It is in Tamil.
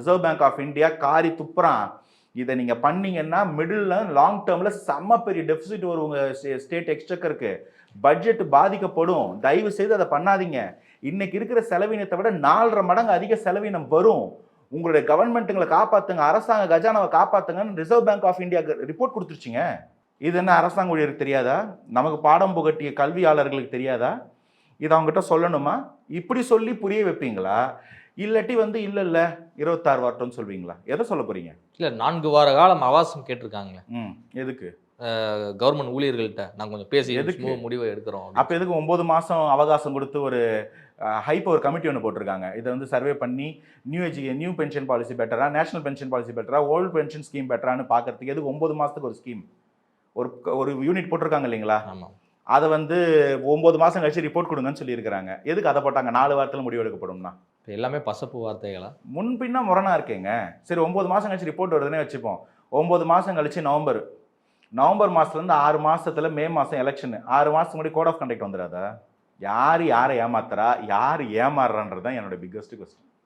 ரிசர்வ் பேங்க் ஆஃப் இந்தியா காரி துப்புறான். இதை நீங்க பண்ணீங்கன்னா மிடில் லாங் டேர்ம்ல செம்ம பெரிய டெபிசிட் வரும் உங்க ஸ்டேட் எக்ஸ்செக்கருக்கு. பட்ஜெட் பாதிக்கப்படும். தயவு செய்து அதை பண்ணாதீங்க. இன்னைக்கு இருக்கிற செலவினத்தை விட 4.5 மடங்கு அதிக செலவினம் வரும். உங்களுடைய கவர்மெண்ட்டுங்களை காப்பாத்துங்க, அரசாங்க கஜானாவை காப்பாத்துங்கன்னு reserve bank of India report கொடுத்துருச்சுங்க. இது என்ன அரசாங்க ஊழியருக்கு தெரியாதா? நமக்கு பாடம் புகட்டிய கல்வியாளர்களுக்கு தெரியாதா? இதை அவங்ககிட்ட சொல்லணுமா? இப்படி சொல்லி புரிய வைப்பீங்களா? இல்லாட்டி இல்ல 26 வரட்டும்னு சொல்வீங்களா? எதை சொல்ல போறீங்க? இல்ல 4 வார காலம் அவகாசம் கேட்டிருக்காங்க. எதுக்கு? கவர்மெண்ட் ஊழியர்கள்ட்ட நான் கொஞ்சம் பேசி எதுக்கு முடிவை எடுக்கிறோம். அப்ப எதுக்கு 9 மாசம் அவகாசம் கொடுத்து ஒரு ஹை பவர் கமிட்டி ஒன்று போட்டிருக்காங்க. இதை சர்வே பண்ணி நியூ பென்ஷன் பாலிசி பெட்டரா, நேஷனல் பென்ஷன் பாலிசி பெட்டரா, ஓல்டு பென்ஷன் ஸ்கீம் பெட்டரான்னு பார்க்கறதுக்கு எதுக்கு 9 மாசத்துக்கு ஒரு ஸ்கீம் ஒரு யூனிட் போட்டிருக்காங்க இல்லைங்களா? அதை 9 மாசம் கழிச்சு ரிப்போர்ட் கொடுங்கன்னு சொல்லியிருக்கிறாங்க. எதுக்கு அதை போட்டாங்க? 4 வாரத்தில் முடிவு எடுக்கப்படும்னா எல்லாமே பசப்பு வார்த்தைகளா? முன்பின்னா முரணா இருக்கேங்க. சரி 9 மாசம் கழிச்சு ரிப்போர்ட் வருதுன்னே வச்சுப்போம். 9 மாசம் கழிச்சு நவம்பர் மாசத்துலேருந்து 6 மாசத்துல மே மாசம் எலெக்ஷன். 6 மாசத்துக்கு முன்னாடி கோட் ஆஃப் கண்டக்ட் வந்துடாதா? யார் யாரை ஏமாத்துறா, யார் ஏமாறுறான்றது தான் என்னோட பிக்கஸ்ட் கொஸ்டின்.